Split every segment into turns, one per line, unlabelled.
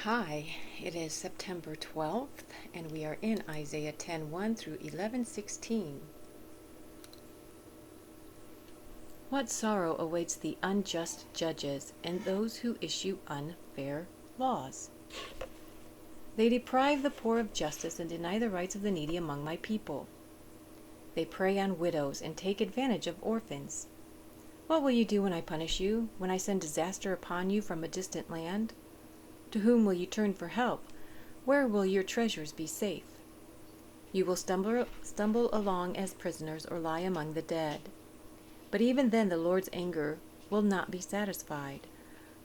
Hi, it is September 12th, and we are in Isaiah 10:1 through 11:16. What sorrow awaits the unjust judges and those who issue unfair laws? They deprive the poor of justice and deny the rights of the needy among my people. They prey on widows and take advantage of orphans. What will you do when I punish you, when I send disaster upon you from a distant land? To whom will you turn for help? Where will your treasures be safe? You will stumble along as prisoners or lie among the dead. But even then the Lord's anger will not be satisfied.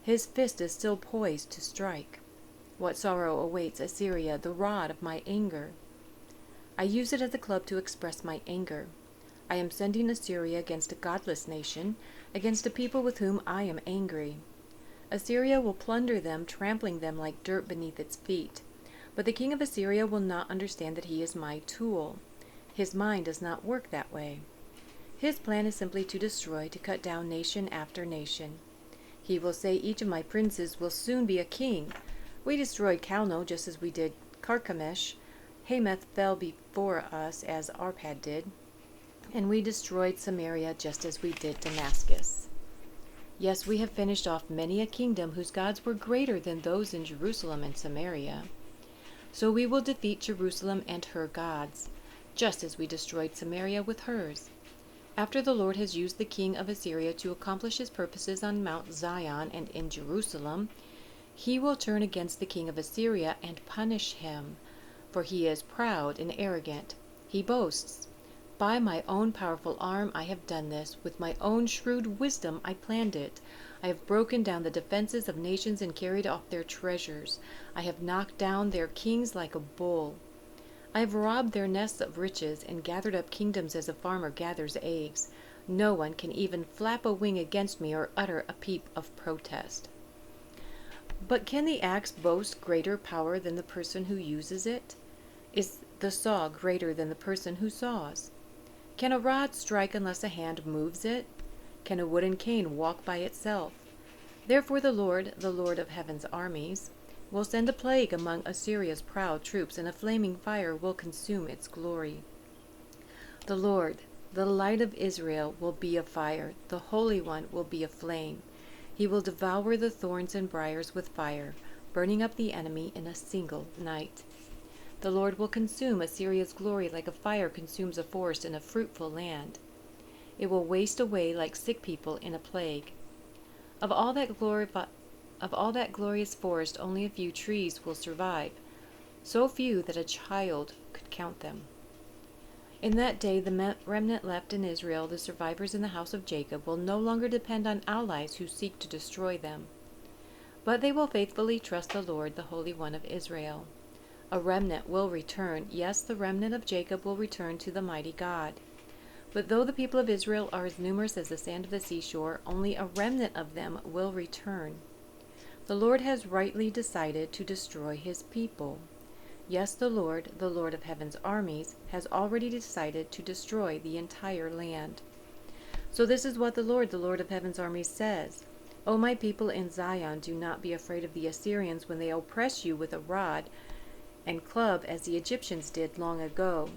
His fist is still poised to strike. What sorrow awaits Assyria, the rod of my anger? I use it as a club to express my anger. I am sending Assyria against a godless nation, against a people with whom I am angry. Assyria will plunder them, trampling them like dirt beneath its feet. But the king of Assyria will not understand that he is my tool. His mind does not work that way. His plan is simply to destroy, to cut down nation after nation. He will say, each of my princes will soon be a king. We destroyed Calno just as we did Carchemish. Hamath fell before us as Arpad did. And we destroyed Samaria just as we did Damascus. Yes, we have finished off many a kingdom whose gods were greater than those in Jerusalem and Samaria. So we will defeat Jerusalem and her gods, just as we destroyed Samaria with hers. After the Lord has used the king of Assyria to accomplish his purposes on Mount Zion and in Jerusalem, he will turn against the king of Assyria and punish him, for he is proud and arrogant. He boasts, "By my own powerful arm I have done this. With my own shrewd wisdom I planned it. I have broken down the defenses of nations and carried off their treasures. I have knocked down their kings like a bull. I have robbed their nests of riches and gathered up kingdoms as a farmer gathers eggs. No one can even flap a wing against me or utter a peep of protest." But can the axe boast greater power than the person who uses it? Is the saw greater than the person who saws? Can a rod strike unless a hand moves it? Can a wooden cane walk by itself? Therefore the Lord of heaven's armies, will send a plague among Assyria's proud troops, and a flaming fire will consume its glory. The Lord, the light of Israel, will be a fire. The Holy One will be a flame. He will devour the thorns and briars with fire, burning up the enemy in a single night. The Lord will consume Assyria's glory like a fire consumes a forest in a fruitful land. It will waste away like sick people in a plague. Of all that glorious forest, only a few trees will survive, so few that a child could count them. In that day, the remnant left in Israel, the survivors in the house of Jacob, will no longer depend on allies who seek to destroy them, but they will faithfully trust the Lord, the Holy One of Israel. A remnant will return. Yes, the remnant of Jacob will return to the mighty God. But though the people of Israel are as numerous as the sand of the seashore, only a remnant of them will return. The Lord has rightly decided to destroy his people. Yes, the Lord of heaven's armies, has already decided to destroy the entire land. So this is what the Lord of heaven's armies says. O my people in Zion, do not be afraid of the Assyrians when they oppress you with a rod and club as the Egyptians did long ago.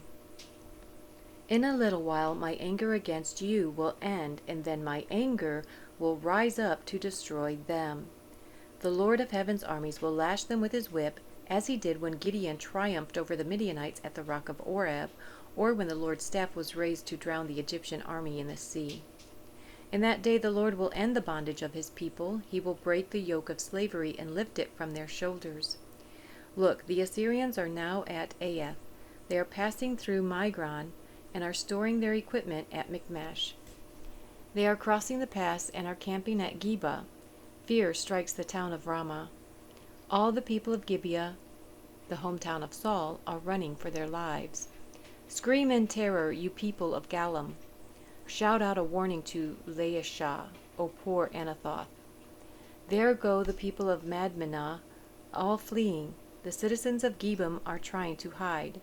In a little while my anger against you will end, and then my anger will rise up to destroy them. The Lord of heaven's armies will lash them with his whip, as he did when Gideon triumphed over the Midianites at the rock of Oreb, or when the Lord's staff was raised to drown the Egyptian army in the sea. In that day the Lord will end the bondage of his people. He will break the yoke of slavery and lift it from their shoulders. Look, the Assyrians are now at Aiath. They are passing through Migron and are storing their equipment at Michmash. They are crossing the pass and are camping at Geba. Fear strikes the town of Ramah. All the people of Gibeah, the hometown of Saul, are running for their lives. Scream in terror, you people of Galim. Shout out a warning to Laishah, O poor Anathoth. There go the people of Madmenah, all fleeing. The citizens of Gebim are trying to hide.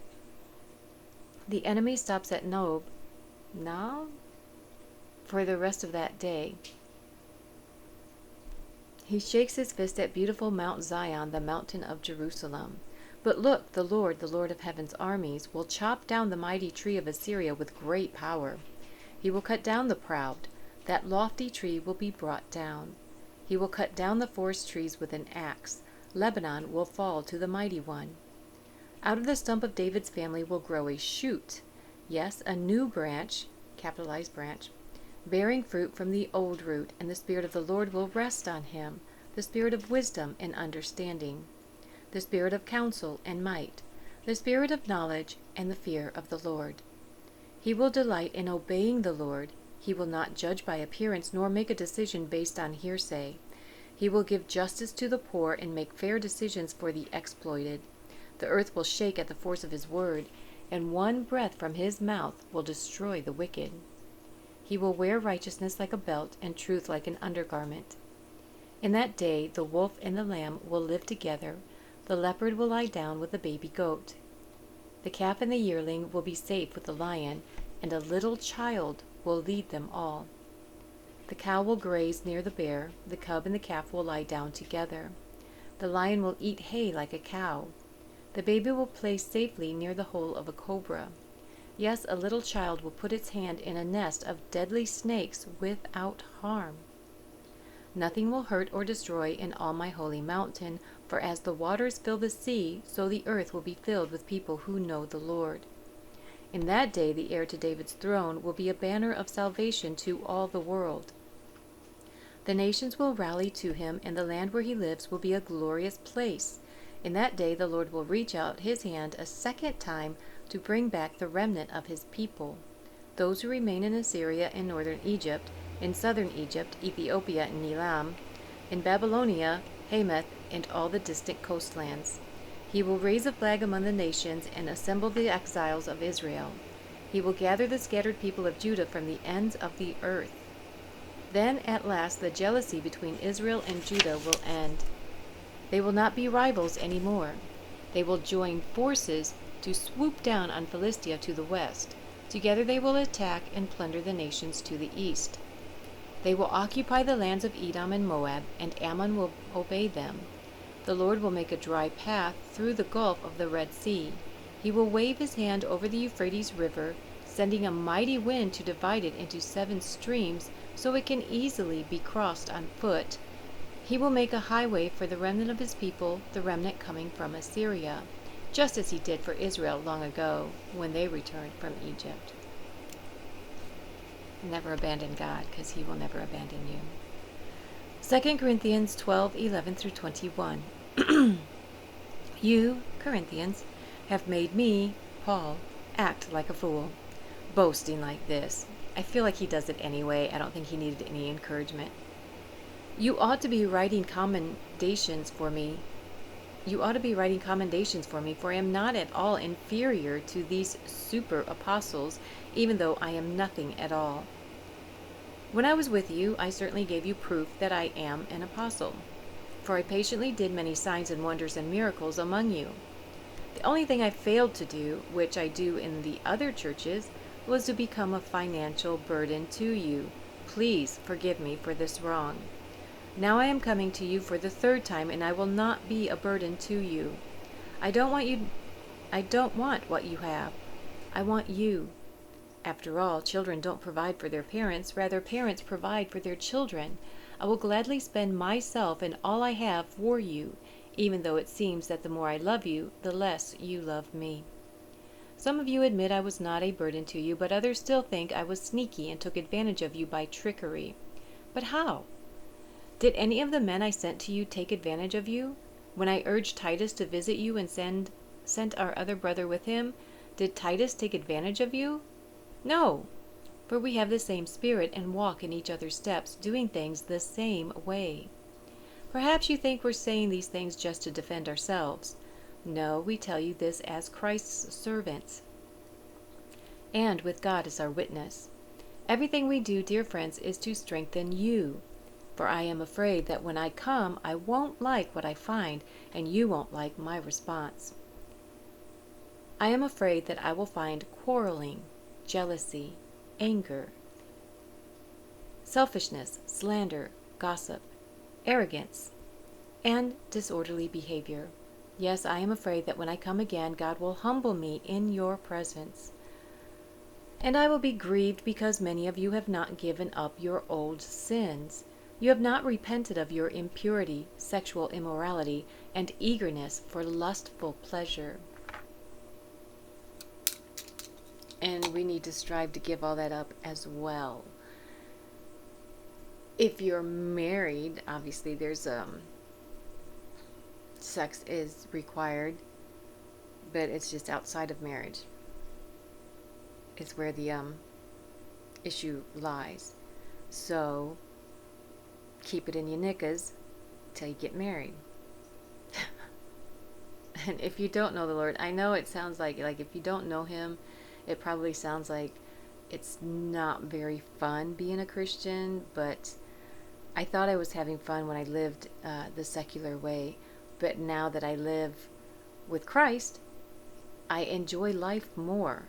The enemy stops at Nob for the rest of that day. He shakes his fist at beautiful Mount Zion, the mountain of Jerusalem. But look, the Lord of heaven's armies, will chop down the mighty tree of Assyria with great power. He will cut down the proud. That lofty tree will be brought down. He will cut down the forest trees with an axe. Lebanon will fall to the mighty one. Out of the stump of David's family will grow a shoot. Yes, a new branch, capitalized branch, bearing fruit from the old root, and the Spirit of the Lord will rest on him, the Spirit of wisdom and understanding, the Spirit of counsel and might, the Spirit of knowledge and the fear of the Lord. He will delight in obeying the Lord. He will not judge by appearance, nor make a decision based on hearsay. He will give justice to the poor and make fair decisions for the exploited. The earth will shake at the force of his word, and one breath from his mouth will destroy the wicked. He will wear righteousness like a belt and truth like an undergarment. In that day the wolf and the lamb will live together. The leopard will lie down with the baby goat. The calf and the yearling will be safe with the lion, and a little child will lead them all. The cow will graze near the bear. The cub and the calf will lie down together. The lion will eat hay like a cow. The baby will play safely near the hole of a cobra. Yes, a little child will put its hand in a nest of deadly snakes without harm. Nothing will hurt or destroy in all my holy mountain, for as the waters fill the sea, so the earth will be filled with people who know the Lord. In that day the heir to David's throne will be a banner of salvation to all the world. The nations will rally to him, and the land where he lives will be a glorious place. In that day the Lord will reach out his hand a second time to bring back the remnant of his people, those who remain in Assyria and northern Egypt, in southern Egypt, Ethiopia and Elam, in Babylonia, Hamath, and all the distant coastlands. He will raise a flag among the nations and assemble the exiles of Israel. He will gather the scattered people of Judah from the ends of the earth. Then at last the jealousy between Israel and Judah will end. They will not be rivals anymore. They will join forces to swoop down on Philistia to the west. Together they will attack and plunder the nations to the east. They will occupy the lands of Edom and Moab, and Ammon will obey them. The Lord will make a dry path through the gulf of the Red Sea. He will wave his hand over the Euphrates River, sending a mighty wind to divide it into 7 streams, so it can easily be crossed on foot. He will make a highway for the remnant of his people, the remnant coming from Assyria, just as he did for Israel long ago when they returned from Egypt. Never abandon God, because he will never abandon you. 2 Corinthians 12:11 through 21. You, Corinthians, have made me, Paul, act like a fool, boasting like this. I feel like he does it anyway. I don't think he needed any encouragement. You ought to be writing commendations for me. For I am not at all inferior to these super apostles, even though I am nothing at all. When I was with you, I certainly gave you proof that I am an apostle, for I patiently did many signs and wonders and miracles among you. The only thing I failed to do, which I do in the other churches, was to become a financial burden to you. Please forgive me for this wrong. Now I am coming to you for the 3rd time, and I will not be a burden to you. I don't want what you have. I want you. After all, children don't provide for their parents, rather parents provide for their children. I will gladly spend myself and all I have for you, even though it seems that the more I love you, the less you love me. Some of you admit I was not a burden to you, but others still think I was sneaky and took advantage of you by trickery. But how? Did any of the men I sent to you take advantage of you? When I urged Titus to visit you and sent our other brother with him, did Titus take advantage of you? No, for we have the same spirit and walk in each other's steps, doing things the same way. Perhaps you think we're saying these things just to defend ourselves. No, we tell you this as Christ's servants, and with God as our witness. Everything we do, dear friends, is to strengthen you. For I am afraid that when I come, I won't like what I find, and you won't like my response. I am afraid that I will find quarreling, jealousy, anger, selfishness, slander, gossip, arrogance, and disorderly behavior. Yes, I am afraid that when I come again, God will humble me in your presence. And I will be grieved because many of you have not given up your old sins. You have not repented of your impurity, sexual immorality, and eagerness for lustful pleasure. And we need to strive to give all that up as well. If you're married, obviously there's sex is required, but it's just outside of marriage. It's where the issue lies. So keep it in your knickers till you get married. And if you don't know the Lord, I know it sounds like if you don't know Him, it probably sounds like it's not very fun being a Christian, but I thought I was having fun when I lived the secular way. But now that I live with Christ, I enjoy life more.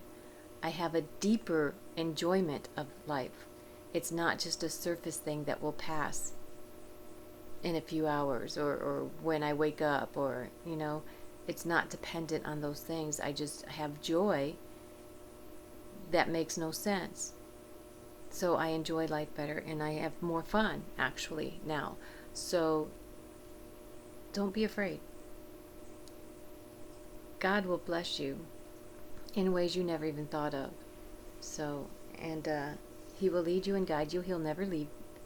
I have a deeper enjoyment of life. It's not just a surface thing that will pass in a few hours or when I wake up, or, it's not dependent on those things. I just have joy that makes no sense. So I enjoy life better and I have more fun actually now. So don't be afraid. God will bless you in ways you never even thought of. So, and He will lead you and guide you. He'll never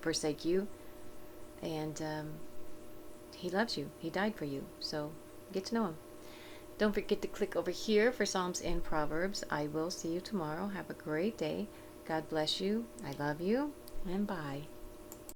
forsake you. And He loves you. He died for you. So get to know Him. Don't forget to click over here for Psalms and Proverbs. I will see you tomorrow. Have a great day. God bless you. I love you. And bye.